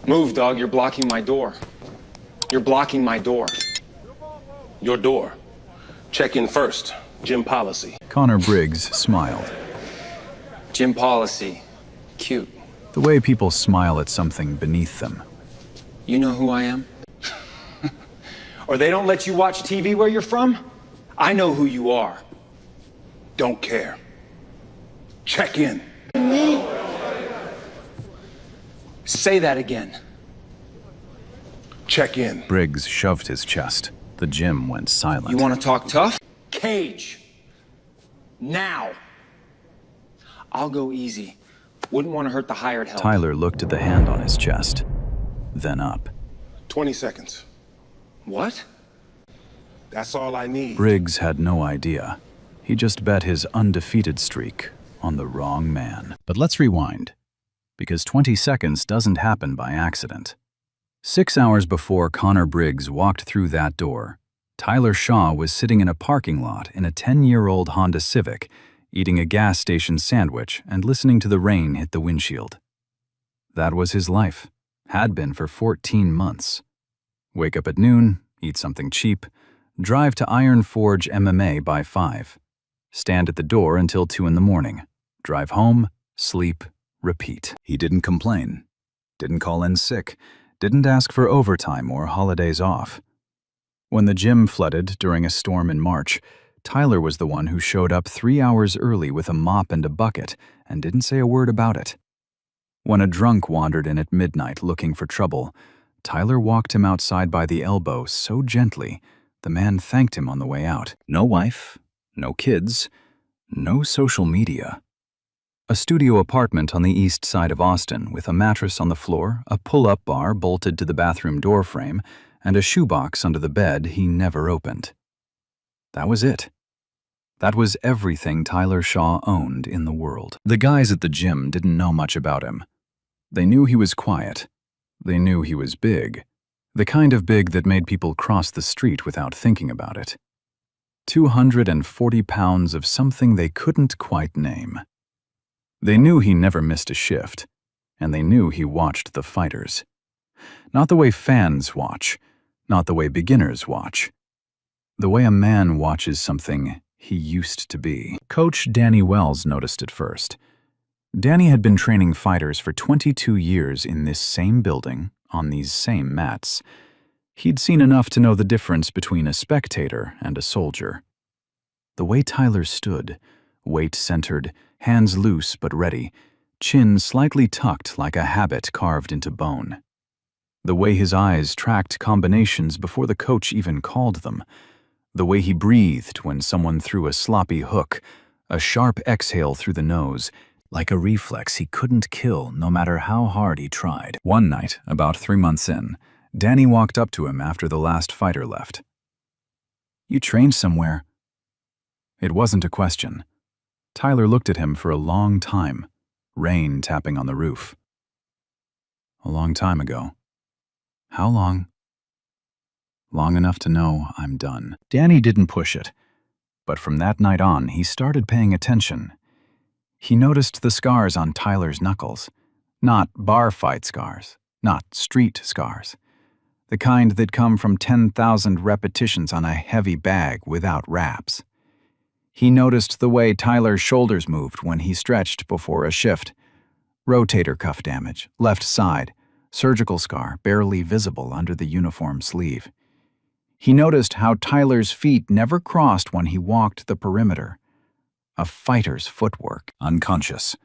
Move, dog. You're blocking my door. You're blocking my door. Your door. Check in first. Gym policy. Connor Briggs smiled. Gym policy. Cute. The way people smile at something beneath them. You know who I am? Or they don't let you watch TV where you're from? I know who you are. Don't care. Check in. Say that again. Check in. Briggs shoved his chest. The gym went silent. You want to talk tough? Cage. Now. I'll go easy. Wouldn't want to hurt the hired help. Tyler looked at the hand on his chest, then up. 20 seconds. What? That's all I need. Briggs had no idea. He just bet his undefeated streak on the wrong man. But let's rewind, because 20 seconds doesn't happen by accident. 6 hours before Connor Briggs walked through that door, Tyler Shaw was sitting in a parking lot in a 10-year-old Honda Civic, eating a gas station sandwich and listening to the rain hit the windshield. That was his life, had been for 14 months. Wake up at noon, eat something cheap, drive to Iron Forge MMA by 5. Stand at the door until 2 in the morning. Drive home, sleep, repeat. He didn't complain, didn't call in sick, didn't ask for overtime or holidays off. When the gym flooded during a storm in March, Tyler was the one who showed up 3 hours early with a mop and a bucket and didn't say a word about it. When a drunk wandered in at midnight looking for trouble, Tyler walked him outside by the elbow so gently, the man thanked him on the way out. No wife, no kids, no social media. A studio apartment on the east side of Austin with a mattress on the floor, a pull-up bar bolted to the bathroom door frame, and a shoebox under the bed he never opened. That was it. That was everything Tyler Shaw owned in the world. The guys at the gym didn't know much about him. They knew he was quiet. They knew he was big. The kind of big that made people cross the street without thinking about it. 240 pounds of something they couldn't quite name. They knew he never missed a shift, and they knew he watched the fighters. Not the way fans watch, not the way beginners watch. The way a man watches something he used to be. Coach Danny Wells noticed it first. Danny had been training fighters for 22 years in this same building, on these same mats. He'd seen enough to know the difference between a spectator and a soldier. The way Tyler stood, weight centered, hands loose but ready, chin slightly tucked like a habit carved into bone. The way his eyes tracked combinations before the coach even called them. The way he breathed when someone threw a sloppy hook, a sharp exhale through the nose, like a reflex he couldn't kill no matter how hard he tried. One night, about 3 months in, Danny walked up to him after the last fighter left. "You trained somewhere." It wasn't a question. Tyler looked at him for a long time, rain tapping on the roof. "A long time ago." "How long?" "Long enough to know I'm done." Danny didn't push it, but from that night on, he started paying attention. He noticed the scars on Tyler's knuckles. Not bar fight scars, not street scars. The kind that come from 10,000 repetitions on a heavy bag without wraps. He noticed the way Tyler's shoulders moved when he stretched before a shift. Rotator cuff damage, left side, surgical scar barely visible under the uniform sleeve. He noticed how Tyler's feet never crossed when he walked the perimeter. A fighter's footwork. Unconscious.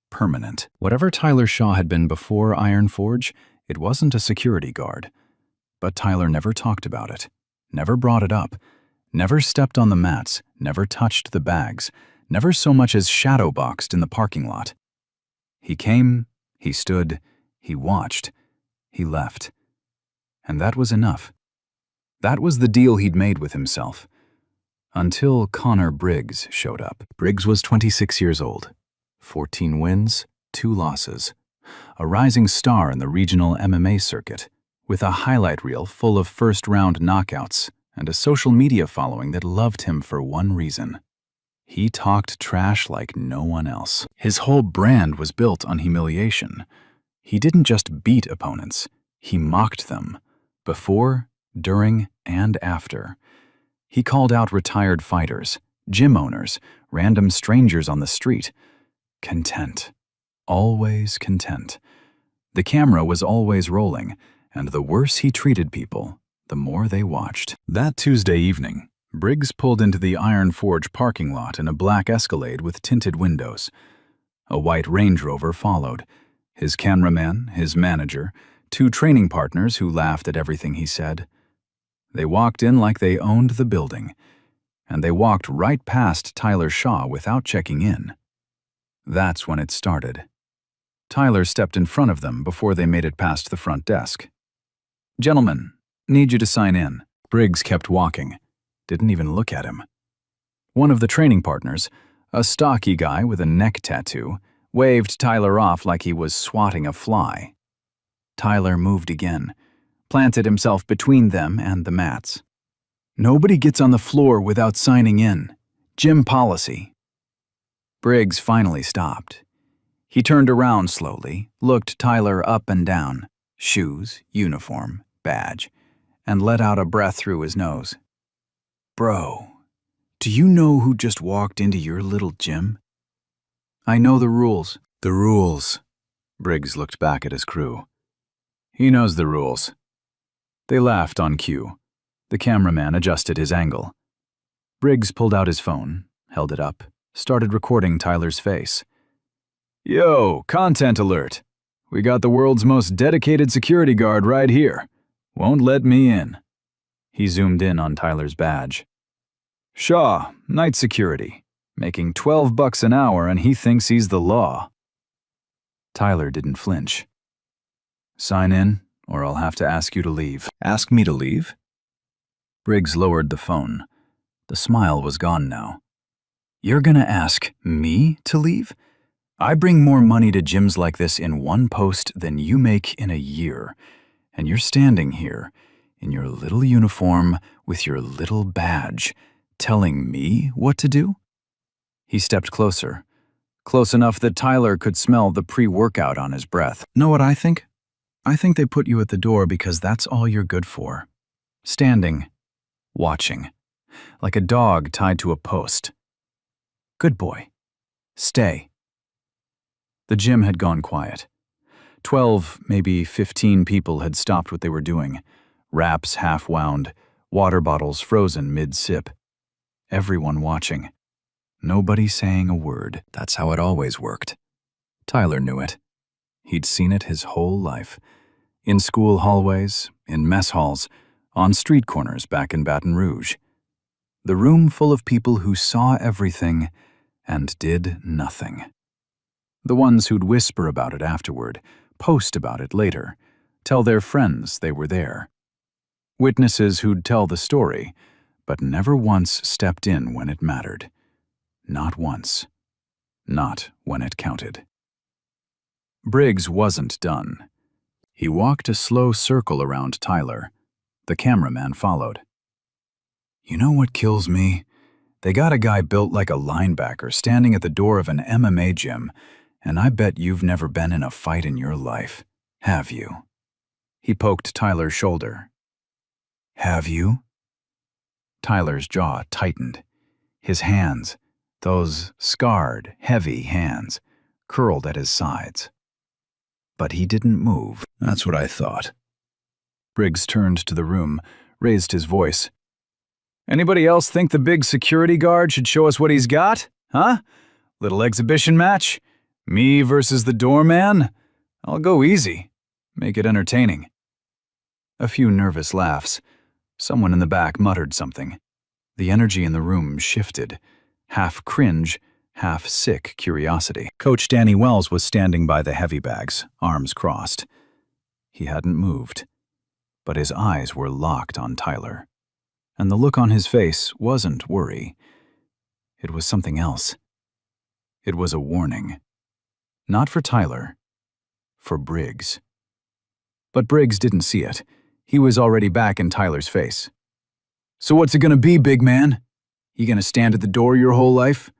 Permanent. Whatever Tyler Shaw had been before Iron Forge, it wasn't a security guard. But Tyler never talked about it, never brought it up, never stepped on the mats, never touched the bags, never so much as shadowboxed in the parking lot. He came, he stood, he watched, he left. And that was enough. That was the deal he'd made with himself. Until Connor Briggs showed up. Briggs was 26 years old. 14 wins, 2 losses. A rising star in the regional MMA circuit, with a highlight reel full of first-round knockouts and a social media following that loved him for one reason. He talked trash like no one else. His whole brand was built on humiliation. He didn't just beat opponents, he mocked them, before, during, and after. He called out retired fighters, gym owners, random strangers on the street. Content. Always content. The camera was always rolling, and the worse he treated people, the more they watched. That Tuesday evening, Briggs pulled into the Iron Forge parking lot in a black Escalade with tinted windows. A white Range Rover followed. His cameraman, his manager, 2 training partners who laughed at everything he said. They walked in like they owned the building, and they walked right past Tyler Shaw without checking in. That's when it started. Tyler stepped in front of them before they made it past the front desk. "Gentlemen, need you to sign in." Briggs kept walking, didn't even look at him. One of the training partners, a stocky guy with a neck tattoo, waved Tyler off like he was swatting a fly. Tyler moved again, planted himself between them and the mats. "Nobody gets on the floor without signing in. Gym policy." Briggs finally stopped. He turned around slowly, looked Tyler up and down, shoes, uniform, badge, and let out a breath through his nose. "Bro, do you know who just walked into your little gym?" "I know the rules." "The rules." Briggs looked back at his crew. "He knows the rules." They laughed on cue. The cameraman adjusted his angle. Briggs pulled out his phone, held it up, started recording Tyler's face. "Yo, content alert. We got the world's most dedicated security guard right here. Won't let me in." He zoomed in on Tyler's badge. "Shaw, night security, making $12 an hour and he thinks he's the law." Tyler didn't flinch. "Sign in, or I'll have to ask you to leave." "Ask me to leave?" Briggs lowered the phone. The smile was gone now. "You're gonna ask me to leave? I bring more money to gyms like this in one post than you make in a year, and you're standing here, in your little uniform with your little badge, telling me what to do?" He stepped closer, close enough that Tyler could smell the pre-workout on his breath. "Know what I think? I think they put you at the door because that's all you're good for. Standing, watching, like a dog tied to a post. Good boy. Stay." The gym had gone quiet. 12, maybe 15 people had stopped what they were doing. Wraps half-wound, water bottles frozen mid-sip. Everyone watching. Nobody saying a word. That's how it always worked. Tyler knew it. He'd seen it his whole life. In school hallways, in mess halls, on street corners back in Baton Rouge. The room full of people who saw everything and did nothing. The ones who'd whisper about it afterward, post about it later, tell their friends they were there. Witnesses who'd tell the story, but never once stepped in when it mattered. Not once. Not when it counted. Briggs wasn't done. He walked a slow circle around Tyler. The cameraman followed. "You know what kills me? They got a guy built like a linebacker standing at the door of an MMA gym, and I bet you've never been in a fight in your life, have you?" He poked Tyler's shoulder. "Have you?" Tyler's jaw tightened. His hands, those scarred, heavy hands, curled at his sides. But he didn't move. "That's what I thought." Briggs turned to the room, raised his voice. "Anybody else think the big security guard should show us what he's got? Huh? Little exhibition match? Me versus the doorman? I'll go easy. Make it entertaining." A few nervous laughs. Someone in the back muttered something. The energy in the room shifted. Half cringe, half sick curiosity. Coach Danny Wells was standing by the heavy bags, arms crossed. He hadn't moved, but his eyes were locked on Tyler. And the look on his face wasn't worry. It was something else. It was a warning. Not for Tyler, for Briggs. But Briggs didn't see it. He was already back in Tyler's face. "So what's it gonna be, big man? You gonna stand at the door your whole life?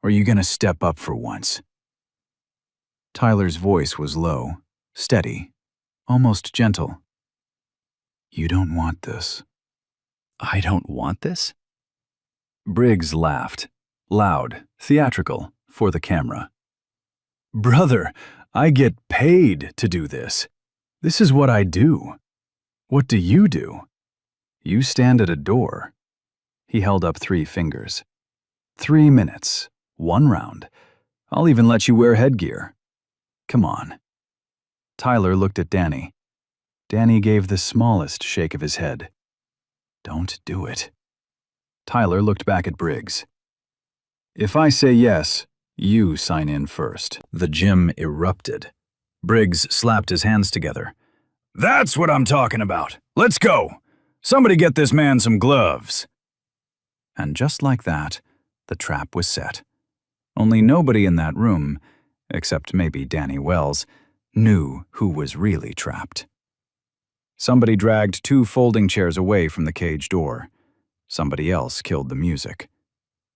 Or you gonna step up for once?" Tyler's voice was low, steady, almost gentle. "You don't want this." "I don't want this?" Briggs laughed, loud, theatrical, for the camera. "Brother, I get paid to do this. This is what I do. What do? You stand at a door." He held up 3 fingers. 3 minutes, 1 round. I'll even let you wear headgear. Come on. Tyler looked at Danny. Danny gave the smallest shake of his head. "Don't do it." Tyler looked back at Briggs. "If I say yes, you sign in first." The gym erupted. Briggs slapped his hands together. "That's what I'm talking about. Let's go. Somebody get this man some gloves." And just like that, the trap was set. Only nobody in that room, except maybe Danny Wells, knew who was really trapped. Somebody dragged 2 folding chairs away from the cage door. Somebody else killed the music.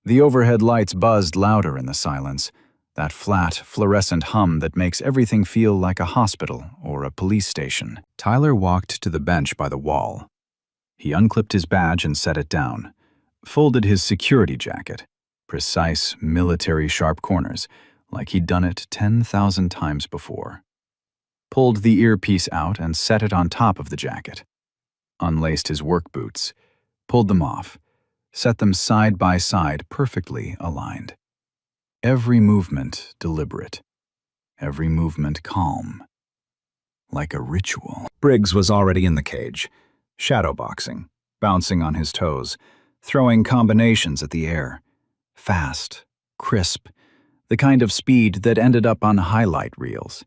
The overhead lights buzzed louder in the silence, that flat, fluorescent hum that makes everything feel like a hospital or a police station. Tyler walked to the bench by the wall. He unclipped his badge and set it down, folded his security jacket, precise, military sharp corners, like he'd done it 10,000 times before. Pulled the earpiece out and set it on top of the jacket. Unlaced his work boots, pulled them off, set them side by side, perfectly aligned. Every movement deliberate, every movement calm, like a ritual. Briggs was already in the cage, shadowboxing, bouncing on his toes, throwing combinations at the air. Fast, crisp, the kind of speed that ended up on highlight reels.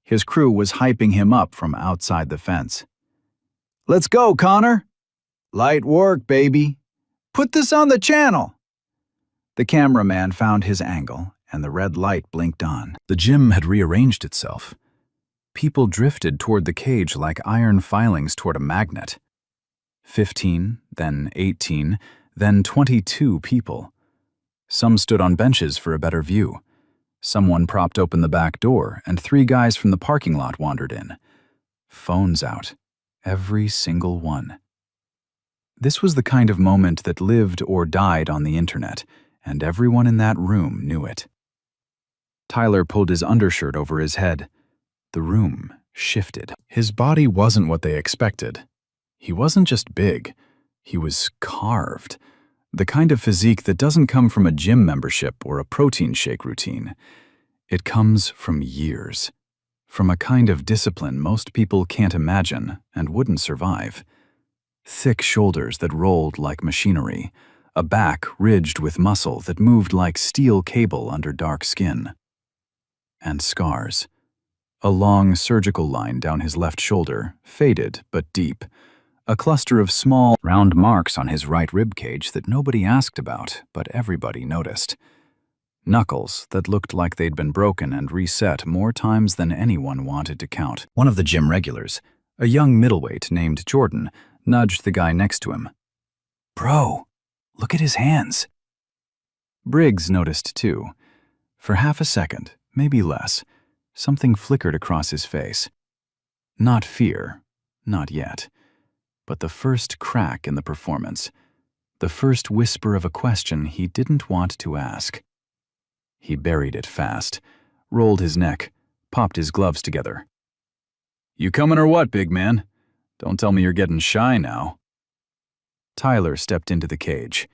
His crew was hyping him up from outside the fence. "Let's go, Connor! Light work, baby! Put this on the channel!" The cameraman found his angle, and the red light blinked on. The gym had rearranged itself. People drifted toward the cage like iron filings toward a magnet. 15, then 18, then 22 people. Some stood on benches for a better view. Someone propped open the back door, and 3 guys from the parking lot wandered in. Phones out. Every single one. This was the kind of moment that lived or died on the internet, and everyone in that room knew it. Tyler pulled his undershirt over his head. The room shifted. His body wasn't what they expected. He wasn't just big. He was carved. The kind of physique that doesn't come from a gym membership or a protein shake routine. It comes from years. From a kind of discipline most people can't imagine and wouldn't survive. Thick shoulders that rolled like machinery. A back ridged with muscle that moved like steel cable under dark skin. And scars. A long surgical line down his left shoulder, faded but deep. A cluster of small, round marks on his right rib cage that nobody asked about, but everybody noticed. Knuckles that looked like they'd been broken and reset more times than anyone wanted to count. One of the gym regulars, a young middleweight named Jordan, nudged the guy next to him. "Bro, look at his hands." Briggs noticed too. For half a second, maybe less, something flickered across his face. Not fear, not yet. But the first crack in the performance, the first whisper of a question he didn't want to ask. He buried it fast, rolled his neck, popped his gloves together. "You coming or what, big man? Don't tell me you're getting shy now." Tyler stepped into the cage,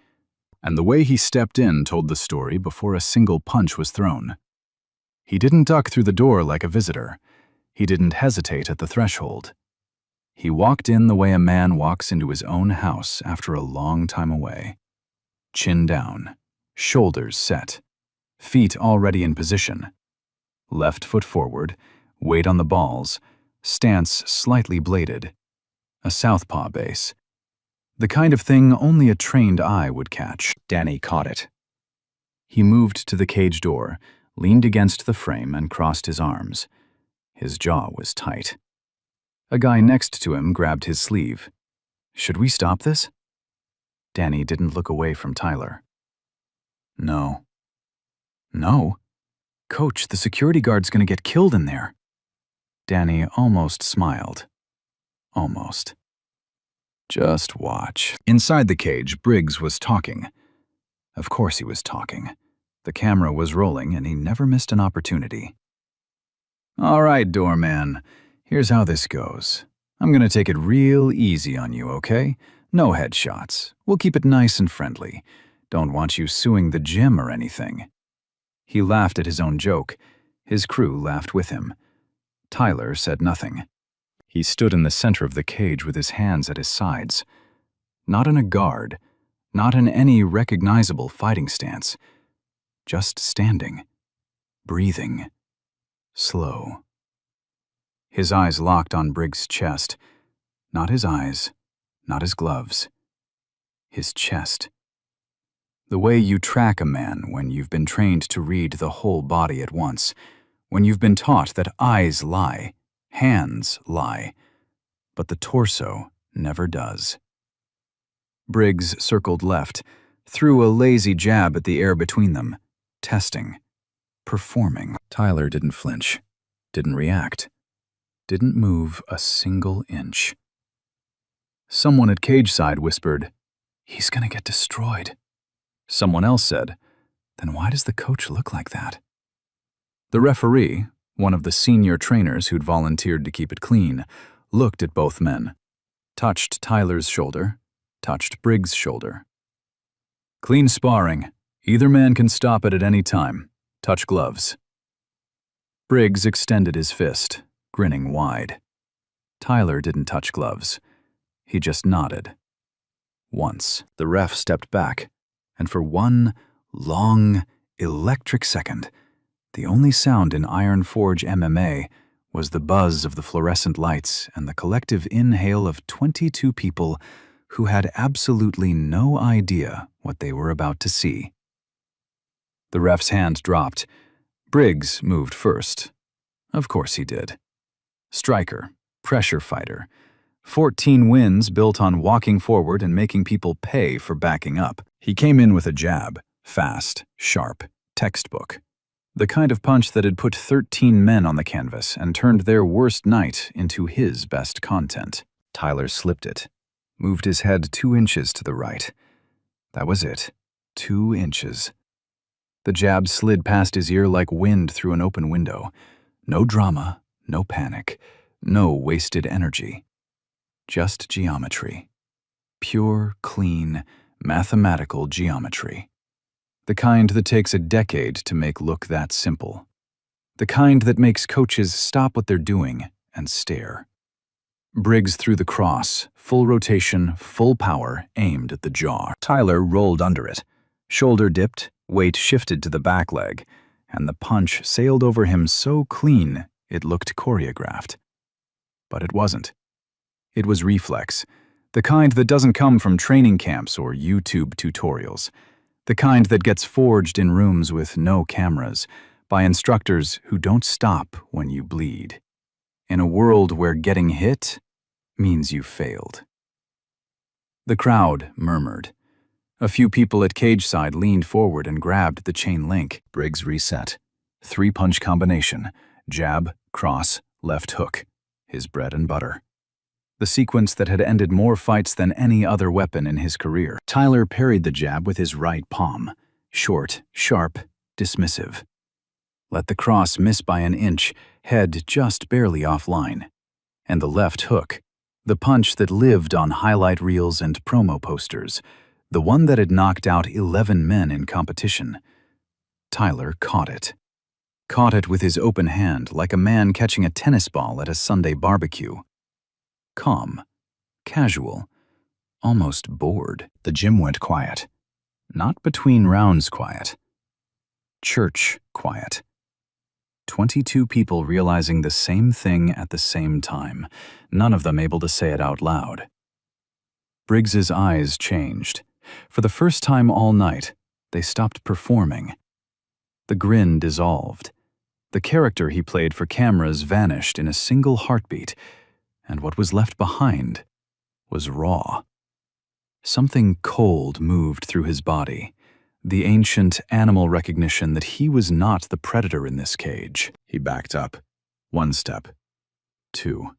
and the way he stepped in told the story before a single punch was thrown. He didn't duck through the door like a visitor. He didn't hesitate at the threshold. He walked in the way a man walks into his own house after a long time away. Chin down, shoulders set, feet already in position. Left foot forward, weight on the balls, stance slightly bladed. A southpaw base. The kind of thing only a trained eye would catch. Danny caught it. He moved to the cage door, leaned against the frame and crossed his arms. His jaw was tight. A guy next to him grabbed his sleeve. "Should we stop this?" Danny didn't look away from Tyler. "No." "No? Coach, the security guard's gonna get killed in there." Danny almost smiled. Almost. Just watch. Inside the cage, Briggs was talking. Of course he was talking. The camera was rolling, and he never missed an opportunity. All right, doorman. Here's how this goes. I'm gonna take it real easy on you, okay? No headshots. We'll keep it nice and friendly. Don't want you suing the gym or anything. He laughed at his own joke. His crew laughed with him. Tyler said nothing. He stood in the center of the cage with his hands at his sides. Not in a guard, not in any recognizable fighting stance. Just standing, breathing, slow. His eyes locked on Briggs' chest. Not his eyes, not his gloves. His chest. The way you track a man when you've been trained to read the whole body at once, when you've been taught that eyes lie, hands lie, but the torso never does. Briggs circled left, threw a lazy jab at the air between them, testing, performing. Tyler didn't flinch, didn't react, didn't move a single inch. Someone at cage side whispered, "He's gonna get destroyed." Someone else said, "Then why does the coach look like that?" The referee, one of the senior trainers who'd volunteered to keep it clean, looked at both men, touched Tyler's shoulder, touched Briggs' shoulder. "Clean sparring. Either man can stop it at any time. Touch gloves." Briggs extended his fist, grinning wide. Tyler didn't touch gloves. He just nodded. Once, the ref stepped back, and for one long, electric second, the only sound in Iron Forge MMA was the buzz of the fluorescent lights and the collective inhale of 22 people who had absolutely no idea what they were about to see. The ref's hand dropped. Briggs moved first. Of course he did. Striker, pressure fighter. 14 wins built on walking forward and making people pay for backing up. He came in with a jab, fast, sharp, textbook. The kind of punch that had put 13 men on the canvas and turned their worst night into his best content. Tyler slipped it, moved his head 2 inches to the right. That was it, 2 inches. The jab slid past his ear like wind through an open window. No drama, no panic, no wasted energy. Just geometry. Pure, clean, mathematical geometry. The kind that takes a decade to make look that simple. The kind that makes coaches stop what they're doing and stare. Briggs threw the cross, full rotation, full power, aimed at the jaw. Tyler rolled under it. Shoulder dipped, weight shifted to the back leg, and the punch sailed over him so clean it looked choreographed. But it wasn't. It was reflex, the kind that doesn't come from training camps or YouTube tutorials, the kind that gets forged in rooms with no cameras, by instructors who don't stop when you bleed. In a world where getting hit means you failed. The crowd murmured. A few people at cage side leaned forward and grabbed the chain link. Briggs reset. 3-punch combination. Jab, cross, left hook. His bread and butter. The sequence that had ended more fights than any other weapon in his career. Tyler parried the jab with his right palm. Short, sharp, dismissive. Let the cross miss by an inch, head just barely offline. And the left hook, the punch that lived on highlight reels and promo posters, the one that had knocked out 11 men in competition. Tyler caught it. Caught it with his open hand like a man catching a tennis ball at a Sunday barbecue. Calm, casual, almost bored. The gym went quiet. Not between rounds quiet. Church quiet. 22 people realizing the same thing at the same time, none of them able to say it out loud. Briggs's eyes changed. For the first time all night, they stopped performing. The grin dissolved. The character he played for cameras vanished in a single heartbeat, and what was left behind was raw. Something cold moved through his body, the ancient animal recognition that he was not the predator in this cage. He backed up, 1 step, 2.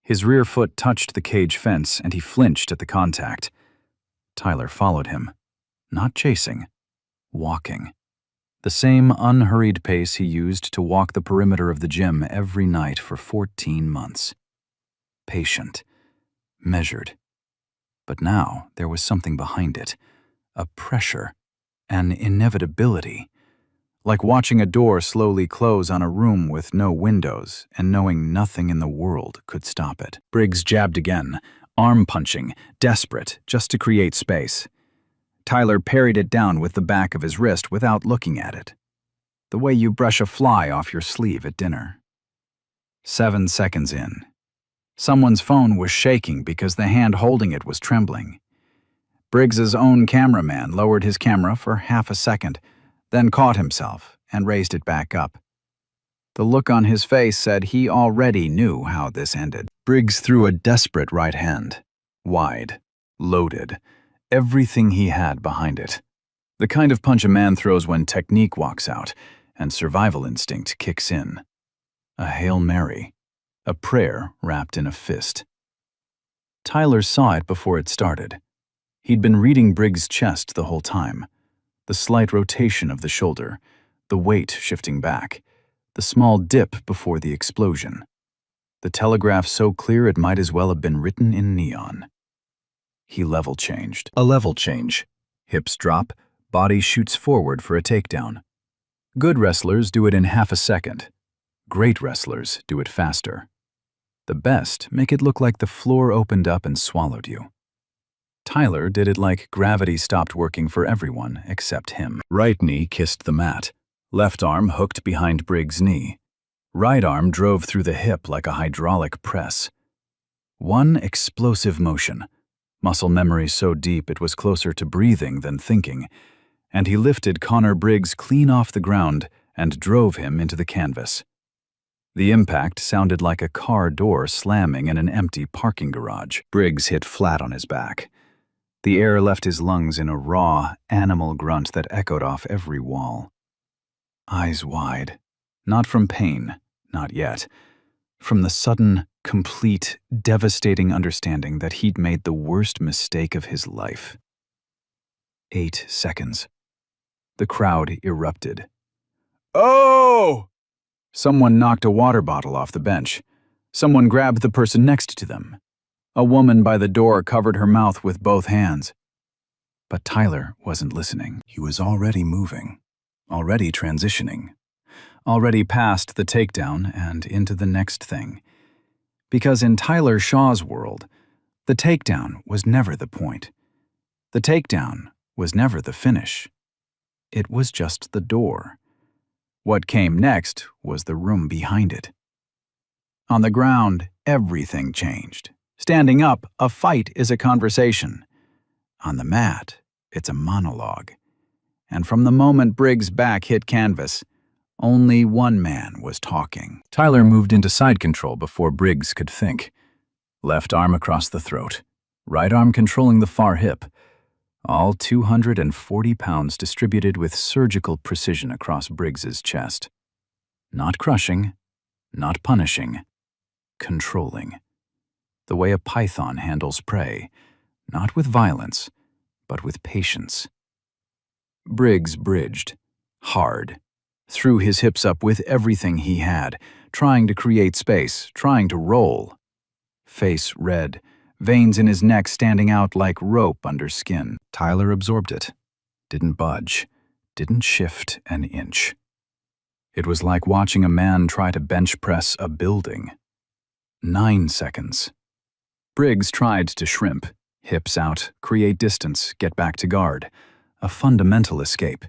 His rear foot touched the cage fence and he flinched at the contact. Tyler followed him, not chasing, walking. The same unhurried pace he used to walk the perimeter of the gym every night for 14 months. Patient, measured. But now there was something behind it, a pressure, an inevitability. Like watching a door slowly close on a room with no windows and knowing nothing in the world could stop it. Briggs jabbed again, arm punching, desperate, just to create space. Tyler parried it down with the back of his wrist without looking at it. The way you brush a fly off your sleeve at dinner. 7 seconds in. Someone's phone was shaking because the hand holding it was trembling. Briggs's own cameraman lowered his camera for half a second, then caught himself and raised it back up. The look on his face said he already knew how this ended. Briggs threw a desperate right hand, wide, loaded, everything he had behind it. The kind of punch a man throws when technique walks out and survival instinct kicks in. A Hail Mary, a prayer wrapped in a fist. Tyler saw it before it started. He'd been reading Briggs' chest the whole time. The slight rotation of the shoulder, the weight shifting back, the small dip before the explosion. The telegraph so clear it might as well have been written in neon. He level changed. A level change. Hips drop, body shoots forward for a takedown. Good wrestlers do it in half a second. Great wrestlers do it faster. The best make it look like the floor opened up and swallowed you. Tyler did it like gravity stopped working for everyone except him. Right knee kissed the mat. Left arm hooked behind Briggs' knee. Right arm drove through the hip like a hydraulic press. One explosive motion. Muscle memory so deep it was closer to breathing than thinking. And he lifted Connor Briggs clean off the ground and drove him into the canvas. The impact sounded like a car door slamming in an empty parking garage. Briggs hit flat on his back. The air left his lungs in a raw, animal grunt that echoed off every wall. Eyes wide. Not from pain, not yet. From the sudden, complete, devastating understanding that he'd made the worst mistake of his life. 8 seconds. The crowd erupted. Oh! Someone knocked a water bottle off the bench. Someone grabbed the person next to them. A woman by the door covered her mouth with both hands. But Tyler wasn't listening. He was already moving, already transitioning, already past the takedown and into the next thing. Because in Tyler Shaw's world, the takedown was never the point. The takedown was never the finish. It was just the door. What came next was the room behind it. On the ground, everything changed. Standing up, a fight is a conversation. On the mat, it's a monologue. And from the moment Briggs' back hit canvas, only one man was talking. Tyler moved into side control before Briggs could think. Left arm across the throat, right arm controlling the far hip. All 240 pounds distributed with surgical precision across Briggs's chest. Not crushing, not punishing, controlling. The way a python handles prey, not with violence, but with patience. Briggs bridged, hard, threw his hips up with everything he had, trying to create space, trying to roll. Face red, veins in his neck standing out like rope under skin. Tyler absorbed it, didn't budge, didn't shift an inch. It was like watching a man try to bench press a building. 9 seconds. Briggs tried to shrimp, hips out, create distance, get back to guard. A fundamental escape.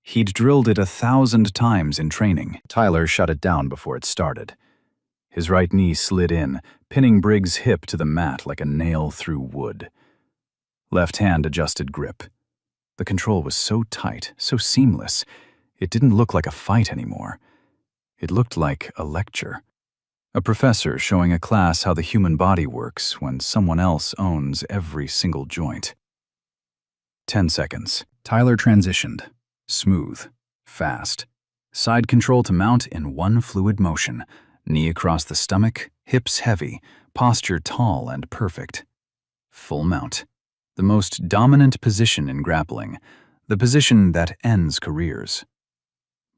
He'd drilled it 1,000 times in training. Tyler shut it down before it started. His right knee slid in, pinning Briggs' hip to the mat like a nail through wood. Left hand adjusted grip. The control was so tight, so seamless, it didn't look like a fight anymore. It looked like a lecture. A professor showing a class how the human body works when someone else owns every single joint. 10 seconds. Tyler transitioned. Smooth. Fast. Side control to mount in one fluid motion. Knee across the stomach, hips heavy, posture tall and perfect. Full mount. The most dominant position in grappling, the position that ends careers.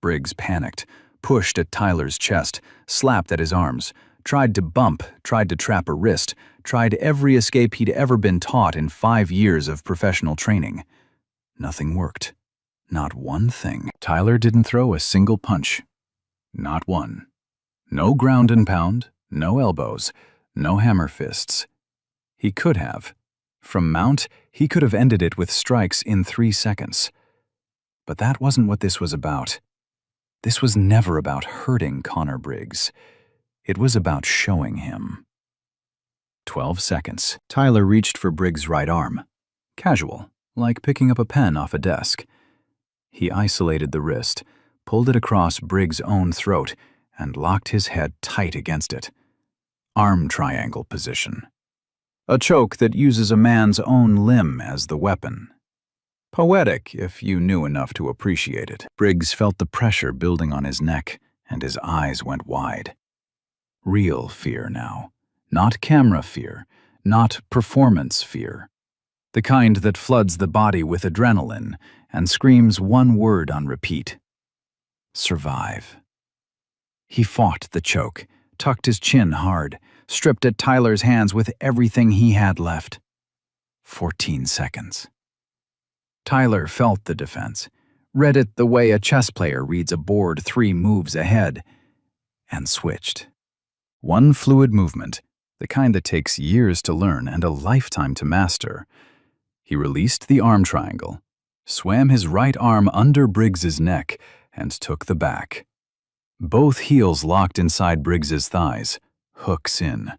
Briggs panicked, pushed at Tyler's chest, slapped at his arms, tried to bump, tried to trap a wrist, tried every escape he'd ever been taught in 5 years of professional training. Nothing worked. Not one thing. Tyler didn't throw a single punch. Not one. No ground and pound, no elbows, no hammer fists. He could have. From mount, he could have ended it with strikes in 3 seconds. But that wasn't what this was about. This was never about hurting Connor Briggs. It was about showing him. 12 seconds. Tyler reached for Briggs' right arm. Casual, like picking up a pen off a desk. He isolated the wrist, pulled it across Briggs' own throat, and locked his head tight against it. Arm triangle position. A choke that uses a man's own limb as the weapon. Poetic, if you knew enough to appreciate it. Briggs felt the pressure building on his neck, and his eyes went wide. Real fear now. Not camera fear, not performance fear. The kind that floods the body with adrenaline and screams one word on repeat. Survive. He fought the choke, tucked his chin hard, stripped at Tyler's hands with everything he had left. 14 seconds. Tyler felt the defense, read it the way a chess player reads a board 3 moves ahead, and switched. One fluid movement, the kind that takes years to learn and a lifetime to master. He released the arm triangle, swam his right arm under Briggs's neck, and took the back. Both heels locked inside Briggs's thighs, hooks in.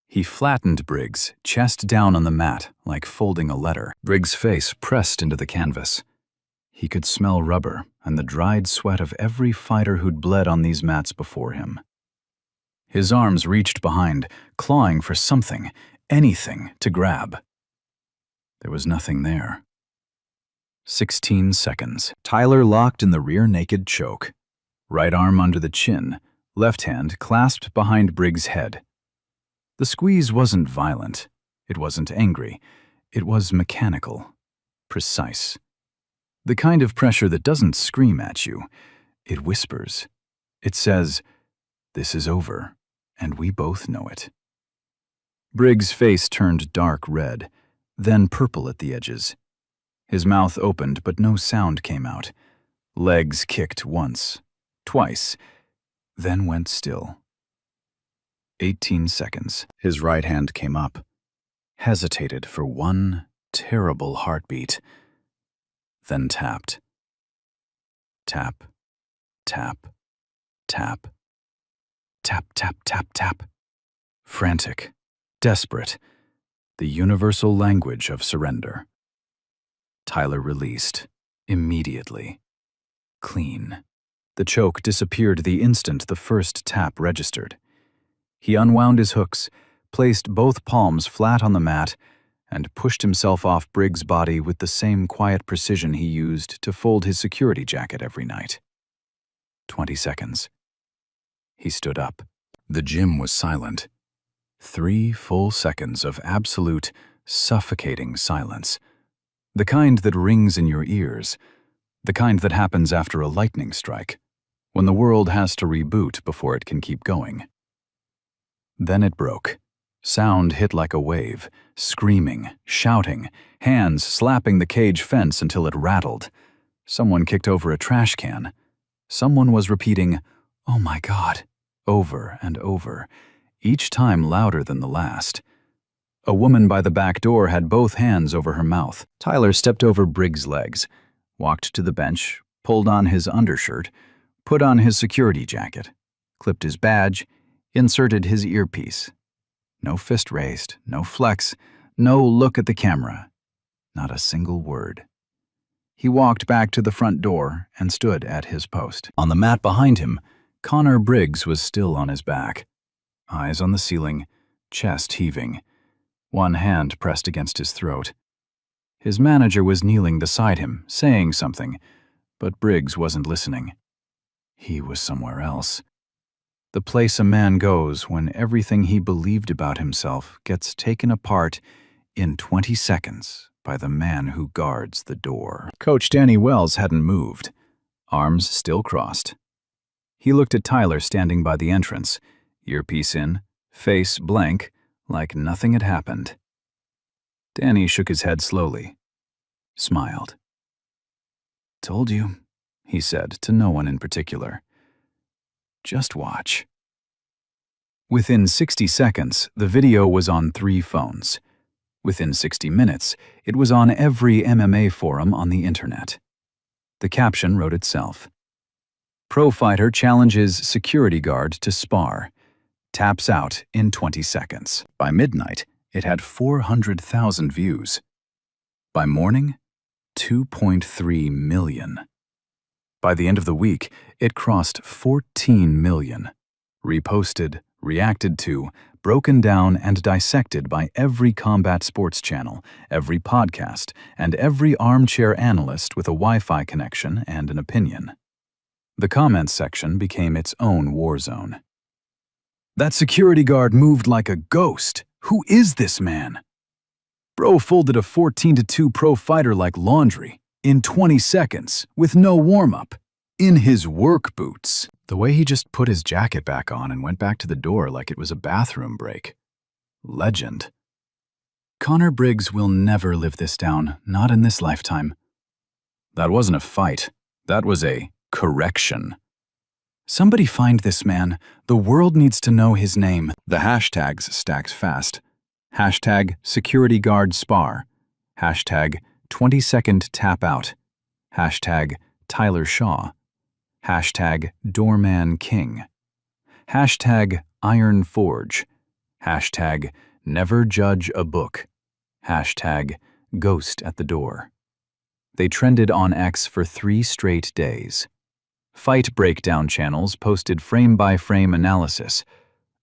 He flattened Briggs, chest down on the mat, like folding a letter. Briggs' face pressed into the canvas. He could smell rubber and the dried sweat of every fighter who'd bled on these mats before him. His arms reached behind, clawing for something, anything, to grab. There was nothing there. 16 seconds. Tyler locked in the rear naked choke. Right arm under the chin, left hand clasped behind Briggs' head. The squeeze wasn't violent. It wasn't angry. It was mechanical. Precise. The kind of pressure that doesn't scream at you. It whispers. It says, "This is over, and we both know it." Briggs' face turned dark red, then purple at the edges. His mouth opened, but no sound came out. Legs kicked once, twice, then went still. 18 seconds. His right hand came up, hesitated for one terrible heartbeat, then tapped. Tap, tap, tap. Tap, tap, tap, tap. Frantic, desperate, the universal language of surrender. Tyler released, immediately. Clean. The choke disappeared the instant the first tap registered. He unwound his hooks, placed both palms flat on the mat, and pushed himself off Briggs' body with the same quiet precision he used to fold his security jacket every night. 20 seconds. He stood up. The gym was silent. 3 full seconds of absolute, suffocating silence. The kind that rings in your ears. The kind that happens after a lightning strike, when the world has to reboot before it can keep going. Then it broke. Sound hit like a wave, screaming, shouting, hands slapping the cage fence until it rattled. Someone kicked over a trash can. Someone was repeating, "Oh my God," over and over, each time louder than the last. A woman by the back door had both hands over her mouth. Tyler stepped over Briggs' legs, walked to the bench, pulled on his undershirt, put on his security jacket, clipped his badge, inserted his earpiece. No fist raised, no flex, no look at the camera. Not a single word. He walked back to the front door and stood at his post. On the mat behind him, Connor Briggs was still on his back. Eyes on the ceiling, chest heaving. One hand pressed against his throat. His manager was kneeling beside him, saying something, but Briggs wasn't listening. He was somewhere else. The place a man goes when everything he believed about himself gets taken apart in 20 seconds by the man who guards the door. Coach Danny Wells hadn't moved, arms still crossed. He looked at Tyler standing by the entrance, earpiece in, face blank, like nothing had happened. Danny shook his head slowly, smiled. "Told you," he said to no one in particular. "Just watch." Within 60 seconds, the video was on 3 phones. Within 60 minutes, it was on every MMA forum on the internet. The caption wrote itself. Pro fighter challenges security guard to spar. Taps out in 20 seconds. By midnight, it had 400,000 views. By morning, 2.3 million. By the end of the week, it crossed 14 million. Reposted, reacted to, broken down and dissected by every combat sports channel, every podcast, and every armchair analyst with a Wi-Fi connection and an opinion. The comments section became its own war zone. "That security guard moved like a ghost. Who is this man? Bro folded a 14-2 pro fighter like laundry, in 20 seconds, with no warm-up, in his work boots. The way he just put his jacket back on and went back to the door like it was a bathroom break. Legend. Conor Briggs will never live this down, not in this lifetime. That wasn't a fight. That was a correction. Somebody find this man. The world needs to know his name." The hashtags stacked fast. Hashtag security guard spar. Hashtag 20-second tap out. Hashtag Tyler Shaw. Hashtag doorman king. Hashtag iron forge. Hashtag never judge a book. Hashtag ghost at the door. They trended on X for 3 straight days. Fight breakdown channels posted frame-by-frame analysis.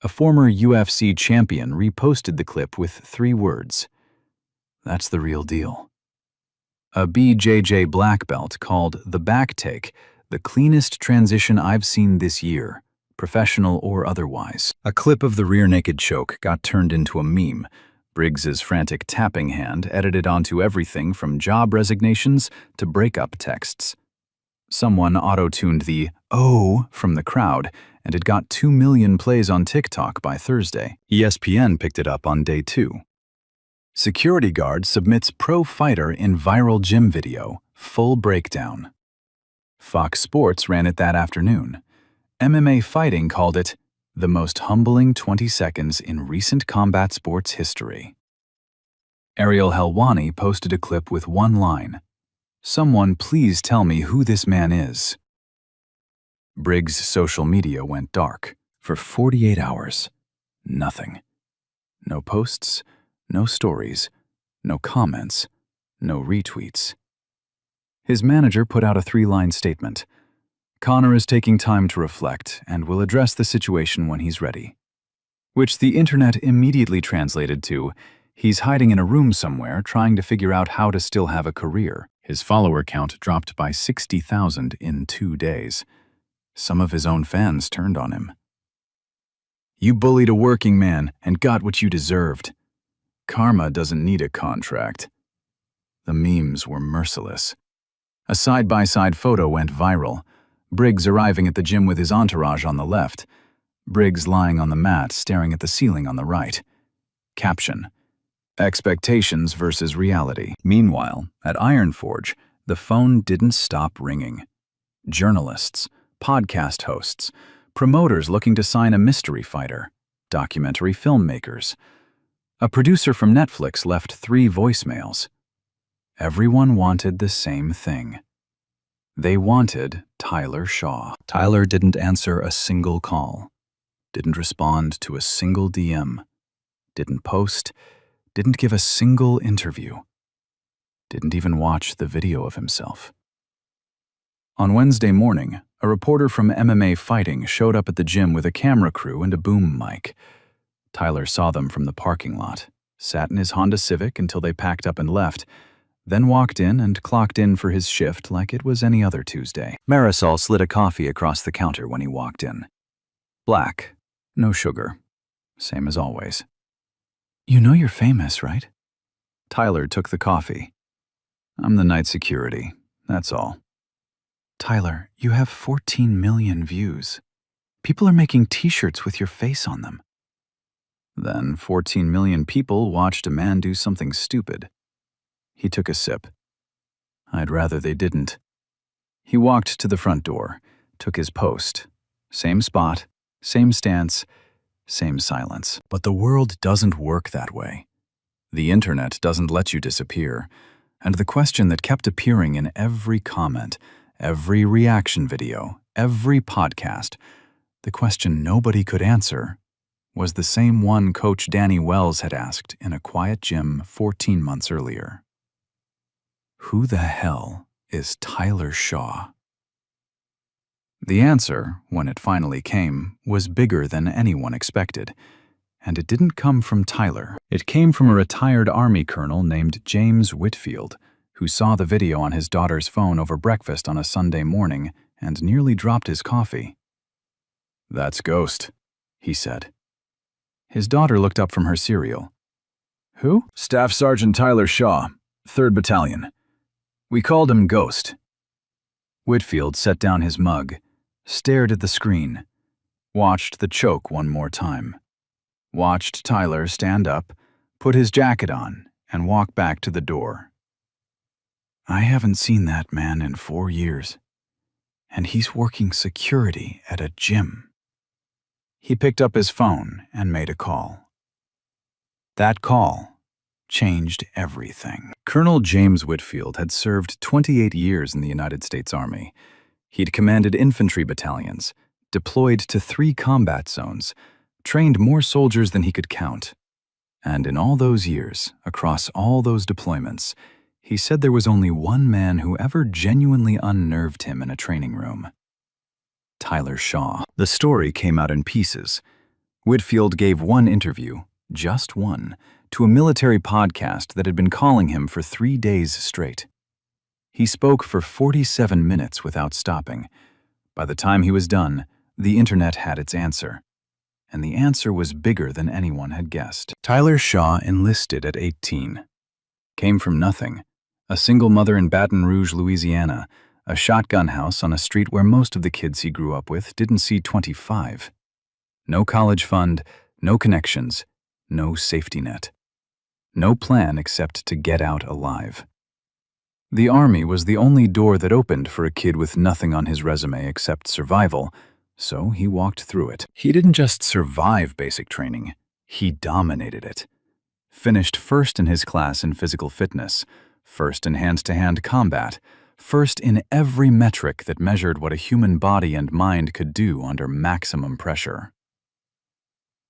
A former UFC champion reposted the clip with 3 words. "That's the real deal." A BJJ black belt called The Back Take the cleanest transition I've seen this year, professional or otherwise. A clip of the rear naked choke got turned into a meme. Briggs's frantic tapping hand edited onto everything from job resignations to breakup texts. Someone auto-tuned the "oh" from the crowd, and it got 2 million plays on TikTok by Thursday. ESPN picked it up on day 2. Security guard submits pro fighter in viral gym video, full breakdown. Fox Sports ran it that afternoon. MMA Fighting called it the most humbling 20 seconds in recent combat sports history. Ariel Helwani posted a clip with 1 line. "Someone please tell me who this man is." Briggs' social media went dark. For 48 hours, nothing. No posts, no stories, no comments, no retweets. His manager put out a 3-line statement. "Conor is taking time to reflect and will address the situation when he's ready." Which the internet immediately translated to, "He's hiding in a room somewhere trying to figure out how to still have a career." His follower count dropped by 60,000 in 2 days. Some of his own fans turned on him. "You bullied a working man and got what you deserved. Karma doesn't need a contract." The memes were merciless. A side-by-side photo went viral. Briggs arriving at the gym with his entourage on the left. Briggs lying on the mat staring at the ceiling on the right. Caption: expectations versus reality. Meanwhile, at Iron Forge, the phone didn't stop ringing. Journalists, podcast hosts, promoters looking to sign a mystery fighter, documentary filmmakers. A producer from Netflix left 3 voicemails. Everyone wanted the same thing. They wanted Tyler Shaw. Tyler didn't answer a single call, didn't respond to a single DM, didn't post, didn't give a single interview, didn't even watch the video of himself. On Wednesday morning, a reporter from MMA Fighting showed up at the gym with a camera crew and a boom mic. Tyler saw them from the parking lot, sat in his Honda Civic until they packed up and left, then walked in and clocked in for his shift like it was any other Tuesday. Marisol slid a coffee across the counter when he walked in. Black, no sugar, same as always. You know you're famous, right? Tyler took the coffee. I'm the night security, that's all. Tyler, you have 14 million views. People are making t-shirts with your face on them. Then 14 million people watched a man do something stupid. He took a sip. I'd rather they didn't. He walked to the front door, took his post. Same spot, same stance, same silence. But the world doesn't work that way. The internet doesn't let you disappear. And the question that kept appearing in every comment, every reaction video, every podcast, the question nobody could answer, was the same one Coach Danny Wells had asked in a quiet gym 14 months earlier. Who the hell is Tyler Shaw? The answer, when it finally came, was bigger than anyone expected. And it didn't come from Tyler. It came from a retired Army colonel named James Whitfield, who saw the video on his daughter's phone over breakfast on a Sunday morning and nearly dropped his coffee. "That's Ghost," he said. His daughter looked up from her cereal. "Who?" "Staff Sergeant Tyler Shaw, 3rd Battalion. We called him Ghost." Whitfield set down his mug, stared at the screen, watched the choke one more time, watched Tyler stand up, put his jacket on, and walk back to the door. "I haven't seen that man in 4 years, and he's working security at a gym." He picked up his phone and made a call. That call changed everything. Colonel James Whitfield had served 28 years in the United States Army. He'd commanded infantry battalions, deployed to 3 combat zones, trained more soldiers than he could count. And in all those years, across all those deployments, he said there was only one man who ever genuinely unnerved him in a training room. Tyler Shaw. The story came out in pieces. Whitfield gave one interview, just one, to a military podcast that had been calling him for 3 days straight. He spoke for 47 minutes without stopping. By the time he was done, the internet had its answer. And the answer was bigger than anyone had guessed. Tyler Shaw enlisted at 18. Came from nothing. A single mother in Baton Rouge, Louisiana, a shotgun house on a street where most of the kids he grew up with didn't see 25. No college fund, no connections, no safety net. No plan except to get out alive. The Army was the only door that opened for a kid with nothing on his resume except survival, so he walked through it. He didn't just survive basic training, he dominated it. Finished first in his class in physical fitness, first in hand-to-hand combat, first in every metric that measured what a human body and mind could do under maximum pressure.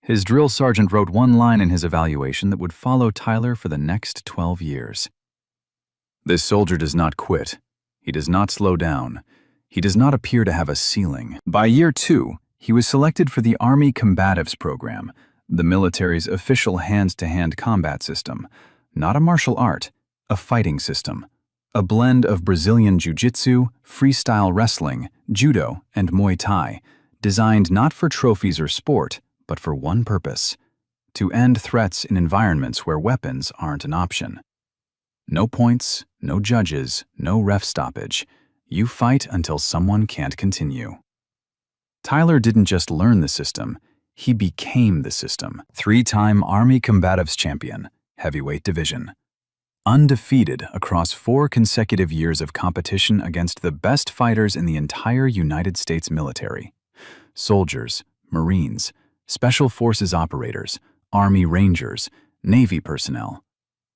His drill sergeant wrote one line in his evaluation that would follow Tyler for the next 12 years. "This soldier does not quit. He does not slow down. He does not appear to have a ceiling." By year 2, he was selected for the Army Combatives Program, the military's official hand-to-hand combat system, not a martial art, a fighting system. A blend of Brazilian jiu-jitsu, freestyle wrestling, judo, and Muay Thai, designed not for trophies or sport, but for one purpose: to end threats in environments where weapons aren't an option. No points, no judges, no ref stoppage. You fight until someone can't continue. Tyler didn't just learn the system, he became the system. 3-time Army Combatives Champion, Heavyweight Division. Undefeated across 4 consecutive years of competition against the best fighters in the entire United States military. Soldiers, Marines, Special Forces operators, Army Rangers, Navy personnel.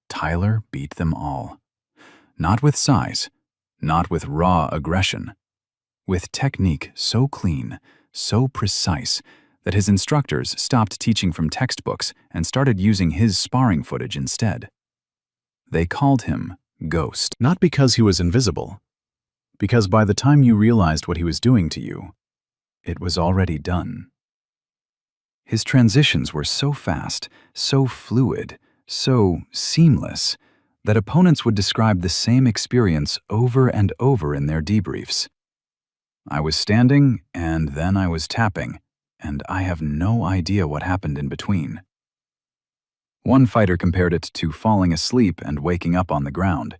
Tyler beat them all. Not with size, not with raw aggression. With technique so clean, so precise, that his instructors stopped teaching from textbooks and started using his sparring footage instead. They called him Ghost, not because he was invisible, because by the time you realized what he was doing to you, it was already done. His transitions were so fast, so fluid, so seamless, that opponents would describe the same experience over and over in their debriefs. "I was standing, and then I was tapping," and I have no idea what happened in between. One fighter compared it to falling asleep and waking up on the ground.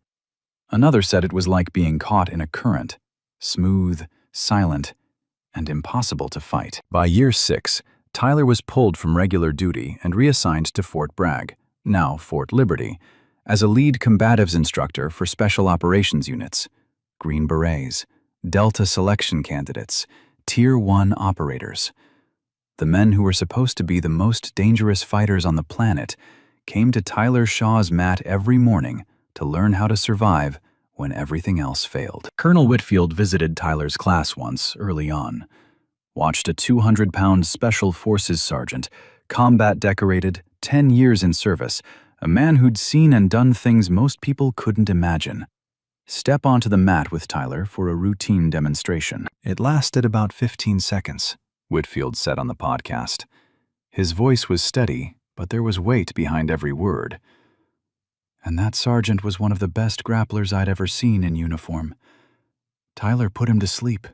Another said it was like being caught in a current, smooth, silent, and impossible to fight. By year 6, Tyler was pulled from regular duty and reassigned to Fort Bragg, now Fort Liberty, as a lead combatives instructor for Special Operations Units, Green Berets, Delta selection candidates, Tier 1 operators. The men who were supposed to be the most dangerous fighters on the planet came to Tyler Shaw's mat every morning to learn how to survive when everything else failed. Colonel Whitfield visited Tyler's class once early on, watched a 200-pound Special Forces sergeant, combat decorated, 10 years in service, a man who'd seen and done things most people couldn't imagine, step onto the mat with Tyler for a routine demonstration. It lasted about 15 seconds, Whitfield said on the podcast. His voice was steady, but there was weight behind every word. And that sergeant was one of the best grapplers I'd ever seen in uniform. Tyler put him to sleep,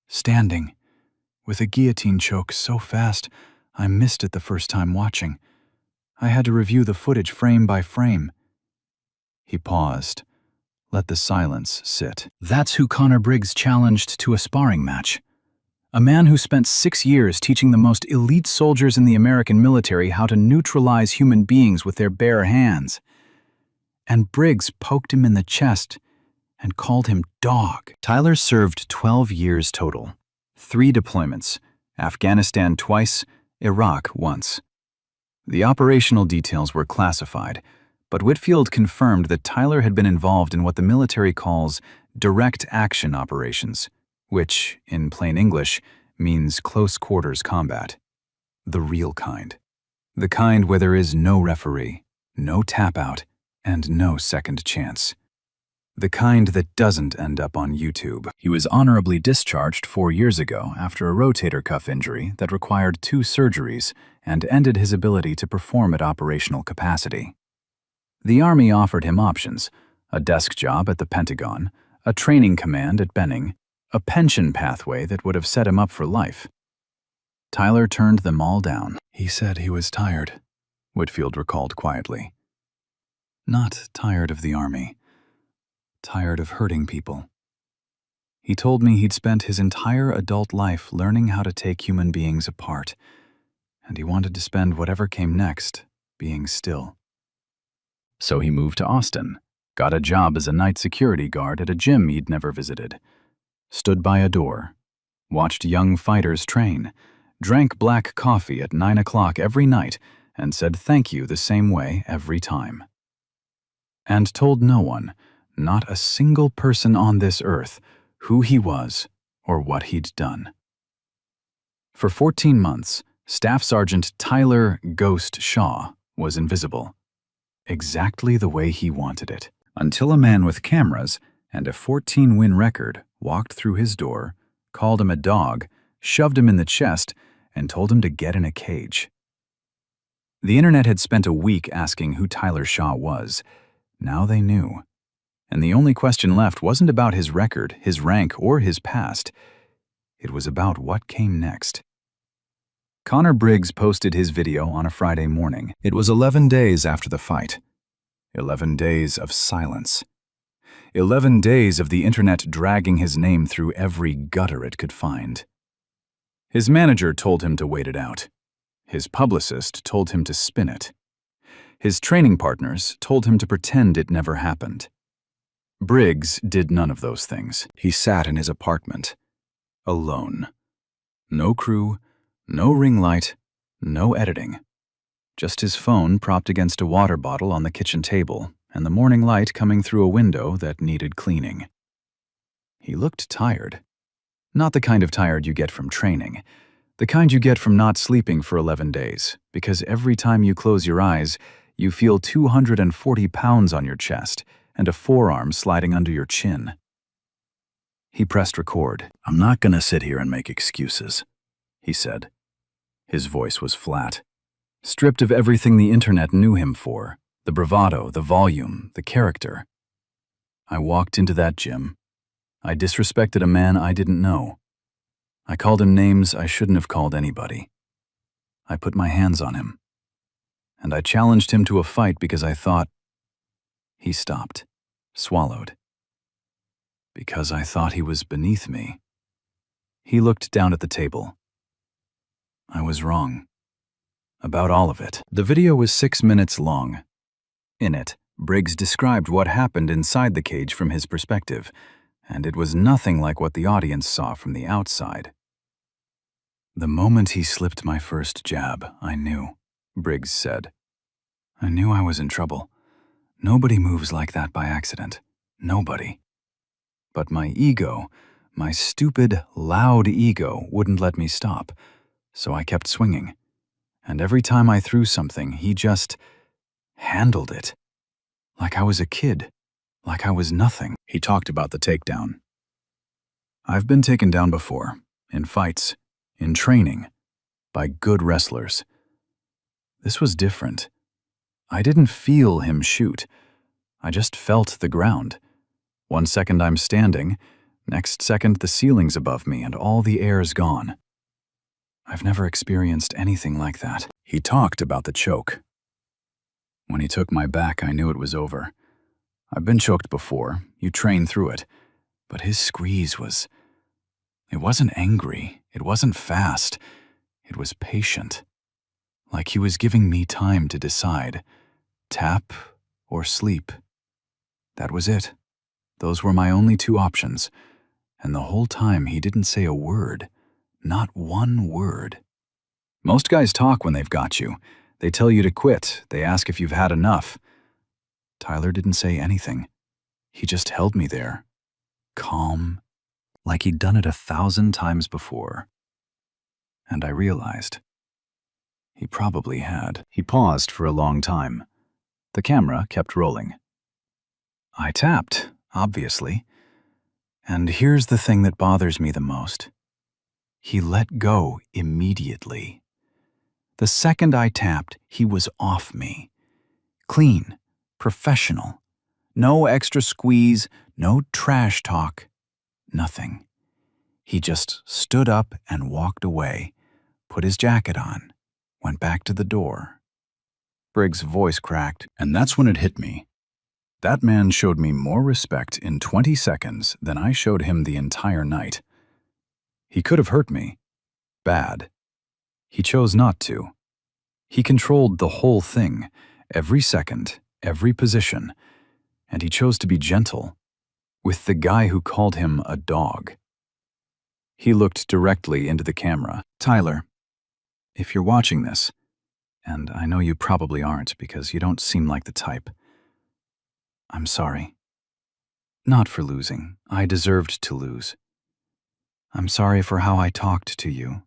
standing, with a guillotine choke so fast I missed it the first time watching. I had to review the footage frame by frame. He paused, let the silence sit. That's who Connor Briggs challenged to a sparring match. A man who spent 6 years teaching the most elite soldiers in the American military how to neutralize human beings with their bare hands. And Briggs poked him in the chest and called him dog. Tyler served 12 years total. 3 deployments, Afghanistan twice, Iraq once. The operational details were classified, but Whitfield confirmed that Tyler had been involved in what the military calls direct action operations, which, in plain English, means close quarters combat. The real kind. The kind where there is no referee, no tap-out, and no second chance. The kind that doesn't end up on YouTube. He was honorably discharged 4 years ago after a rotator cuff injury that required 2 surgeries and ended his ability to perform at operational capacity. The Army offered him options: a desk job at the Pentagon, a training command at Benning, a pension pathway that would have set him up for life. Tyler turned them all down. He said he was tired, Whitfield recalled quietly. Not tired of the Army. Tired of hurting people. He told me he'd spent his entire adult life learning how to take human beings apart, and he wanted to spend whatever came next being still. So he moved to Austin, got a job as a night security guard at a gym he'd never visited, stood by a door, watched young fighters train, drank black coffee at 9 o'clock every night, and said thank you the same way every time. And told no one, not a single person on this earth, who he was or what he'd done. For 14 months, Staff Sergeant Tyler Ghost Shaw was invisible, exactly the way he wanted it, until a man with cameras and a 14-win record walked through his door, called him a dog, shoved him in the chest, and told him to get in a cage. The internet had spent a week asking who Tyler Shaw was. Now they knew. And the only question left wasn't about his record, his rank, or his past. It was about what came next. Connor Briggs posted his video on a Friday morning. It was 11 days after the fight. 11 days of silence. 11 days of the internet dragging his name through every gutter it could find. His manager told him to wait it out. His publicist told him to spin it. His training partners told him to pretend it never happened. Briggs did none of those things. He sat in his apartment, alone. No crew, no ring light, no editing. Just his phone propped against a water bottle on the kitchen table and the morning light coming through a window that needed cleaning. He looked tired. Not the kind of tired you get from training. The kind you get from not sleeping for 11 days, because every time you close your eyes, you feel 240 pounds on your chest and a forearm sliding under your chin. He pressed record. "I'm not going to sit here and make excuses," he said. His voice was flat, stripped of everything the internet knew him for, the bravado, the volume, the character. I walked into that gym. I disrespected a man I didn't know. I called him names I shouldn't have called anybody. I put my hands on him. And I challenged him to a fight because I thought... He stopped, swallowed. Because I thought he was beneath me. He looked down at the table. I was wrong. About all of it. The video was 6 minutes long. In it, Briggs described what happened inside the cage from his perspective, and it was nothing like what the audience saw from the outside. The moment he slipped my first jab, I knew, Briggs said. I knew I was in trouble. Nobody moves like that by accident. Nobody. But my ego, my stupid, loud ego, wouldn't let me stop, so I kept swinging. And every time I threw something, he just handled it. Like I was a kid. Like I was nothing. He talked about the takedown. I've been taken down before, in fights, in training, by good wrestlers. This was different. I didn't feel him shoot. I just felt the ground. 1 second I'm standing, next second the ceiling's above me and all the air's gone. I've never experienced anything like that. He talked about the choke. When he took my back, I knew it was over. I've been choked before, you train through it, but his squeeze was... It wasn't angry, it wasn't fast, it was patient. Like he was giving me time to decide, tap or sleep. That was it. Those were my only 2 options, and the whole time he didn't say a word, not one word. Most guys talk when they've got you. They tell you to quit, they ask if you've had enough. Tyler didn't say anything. He just held me there, calm, like he'd done it 1,000 times before. And I realized he probably had. He paused for a long time. The camera kept rolling. I tapped, obviously. And here's the thing that bothers me the most. He let go immediately. The second I tapped, he was off me. Clean, professional. No extra squeeze, no trash talk, nothing. He just stood up and walked away, put his jacket on, went back to the door. Briggs' voice cracked, and that's when it hit me. That man showed me more respect in 20 seconds than I showed him the entire night. He could have hurt me. Bad. He chose not to. He controlled the whole thing, every second, every position, and he chose to be gentle with the guy who called him a dog. He looked directly into the camera. Tyler, if you're watching this, and I know you probably aren't because you don't seem like the type, I'm sorry. Not for losing. I deserved to lose. I'm sorry for how I talked to you,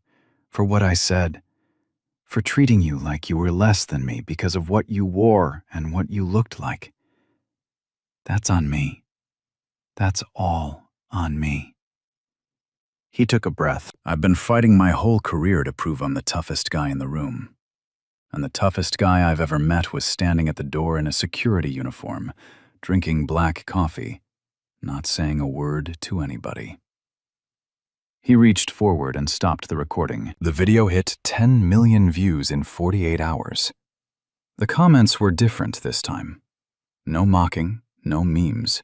for what I said, for treating you like you were less than me because of what you wore and what you looked like. That's on me. That's all on me. He took a breath. I've been fighting my whole career to prove I'm the toughest guy in the room. And the toughest guy I've ever met was standing at the door in a security uniform, drinking black coffee, not saying a word to anybody. He reached forward and stopped the recording. The video hit 10 million views in 48 hours. The comments were different this time. No mocking, no memes.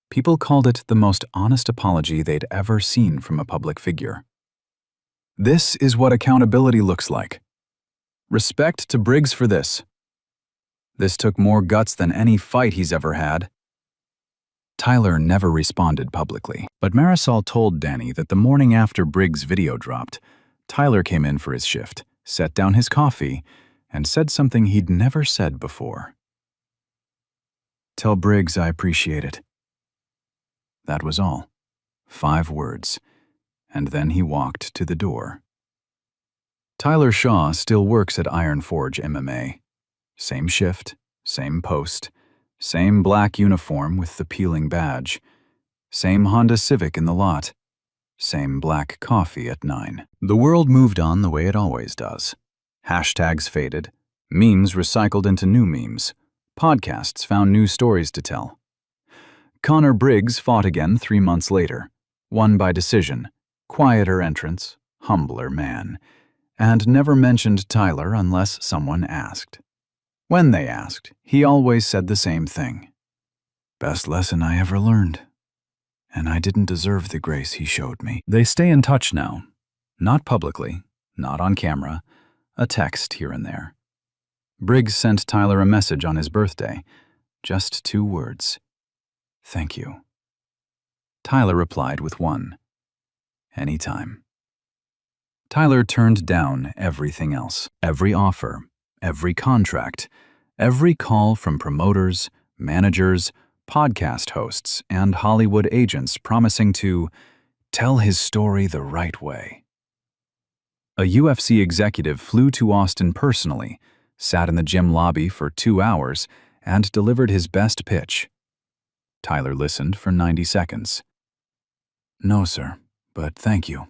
People called it the most honest apology they'd ever seen from a public figure. This is what accountability looks like. Respect to Briggs for this. This took more guts than any fight he's ever had. Tyler never responded publicly, but Marisol told Danny that the morning after Briggs' video dropped, Tyler came in for his shift, set down his coffee, and said something he'd never said before. Tell Briggs I appreciate it. That was all. 5 words, and then he walked to the door. Tyler Shaw still works at Iron Forge MMA. Same shift, same post, same black uniform with the peeling badge, same Honda Civic in the lot, same black coffee at 9. The world moved on the way it always does. Hashtags faded, memes recycled into new memes, podcasts found new stories to tell. Connor Briggs fought again 3 months later, won by decision, Quieter entrance, humbler man, and never mentioned Tyler unless someone asked. When they asked, he always said the same thing. Best lesson I ever learned. And I didn't deserve the grace he showed me. They stay in touch now. Not publicly, not on camera, a text here and there. Briggs sent Tyler a message on his birthday. Just 2 words. Thank you. Tyler replied with one. Anytime. Tyler turned down everything else. Every offer, every contract, every call from promoters, managers, podcast hosts, and Hollywood agents promising to tell his story the right way. A UFC executive flew to Austin personally, sat in the gym lobby for 2 hours, and delivered his best pitch. Tyler listened for 90 seconds. No, sir, but thank you.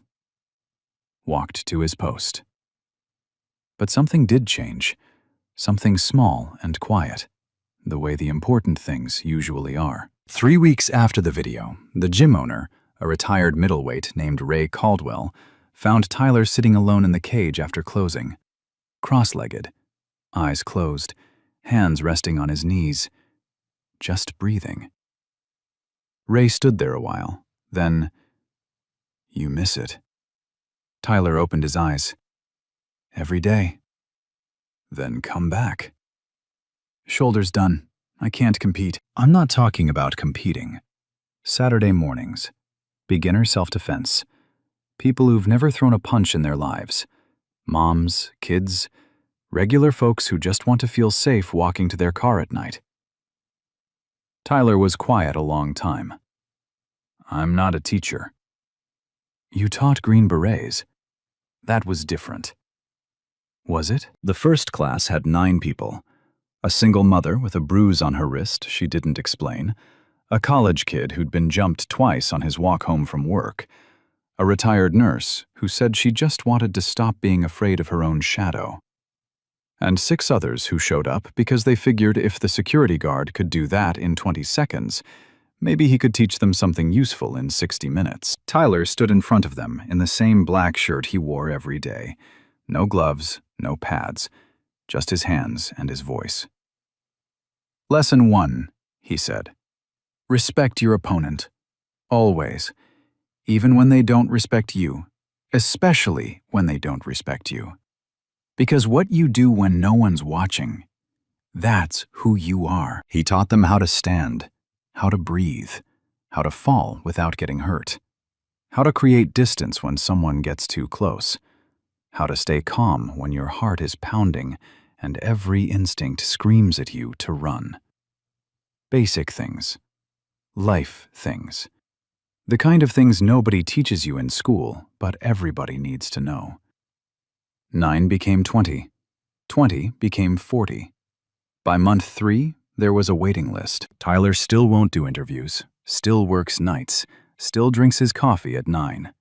Walked to his post. But something did change. Something small and quiet, the way the important things usually are. 3 weeks after the video, the gym owner, a retired middleweight named Ray Caldwell, found Tyler sitting alone in the cage after closing, cross-legged, eyes closed, hands resting on his knees, just breathing. Ray stood there a while, then, "You miss it." Tyler opened his eyes. "Every day." "Then come back." "Shoulders done. I can't compete." I'm not talking about competing. Saturday mornings. Beginner self-defense. People who've never thrown a punch in their lives. Moms, kids, regular folks who just want to feel safe walking to their car at night. Tyler was quiet a long time. "I'm not a teacher." "You taught Green Berets." That was different. Was it? The first class had 9 people. A single mother with a bruise on her wrist she didn't explain, a college kid who'd been jumped twice on his walk home from work, a retired nurse who said she just wanted to stop being afraid of her own shadow, and 6 others who showed up because they figured if the security guard could do that in 20 seconds, maybe he could teach them something useful in 60 minutes. Tyler stood in front of them in the same black shirt he wore every day. No gloves, no pads, just his hands and his voice. "Lesson 1, he said. Respect your opponent. Always. Even when they don't respect you. Especially when they don't respect you. Because what you do when no one's watching, that's who you are." He taught them how to stand, how to breathe, how to fall without getting hurt, how to create distance when someone gets too close, how to stay calm when your heart is pounding and every instinct screams at you to run. Basic things. Life things. The kind of things nobody teaches you in school, but everybody needs to know. 9 became 20. 20 became 40. By month 3, there was a waiting list. Tyler still won't do interviews, still works nights, still drinks his coffee at 9.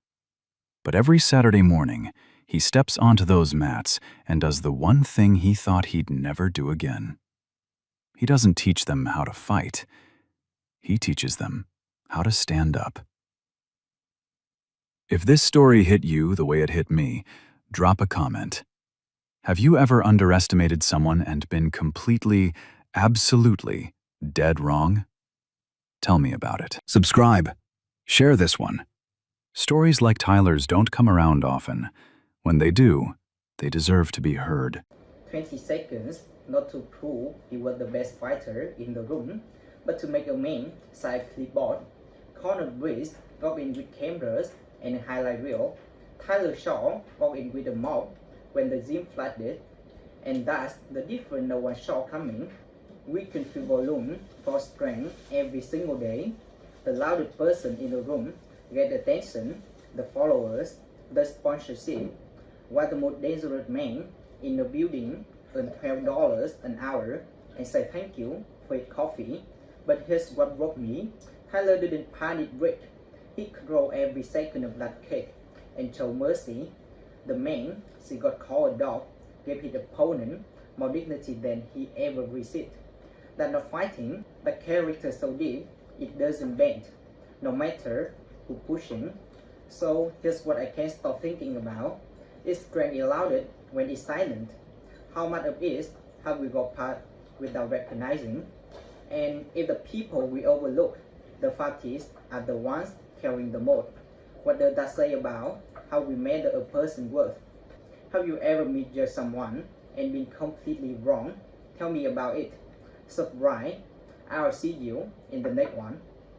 But every Saturday morning, he steps onto those mats and does the one thing he thought he'd never do again. He doesn't teach them how to fight. He teaches them how to stand up. If this story hit you the way it hit me, drop a comment. Have you ever underestimated someone and been completely, absolutely dead wrong? Tell me about it. Subscribe. Share this one. Stories like Tyler's don't come around often. When they do, they deserve to be heard. 20 seconds, not to prove he was the best fighter in the room, but to make a meme side clipboard. Conor Briggs got in with cameras and a highlight reel. Tyler Shaw walked in with a mob when the gym flooded, and that's the difference no one saw coming. We can feel volume for strength every single day. The loudest person in the room get attention, the followers, the sponsorship. While the most dangerous man in the building earn $12 an hour and say thank you for his coffee. But here's what broke me. Tyler didn't panic break. He controlled every second of that kick and showed mercy. The man, she got called a dog, gave his opponent more dignity than he ever received. That not fighting, but character so deep, it doesn't bend. No matter who pushing, So here's what I can't stop thinking about. Is strength allowed when it's silent? How much of it have we got past without recognizing? And if the people we overlook, the fastest, are the ones carrying the most, what does that say about how we measure a person's worth? Have you ever misjudged someone and been completely wrong? Tell me about it. Subscribe. I'll see you in the next one.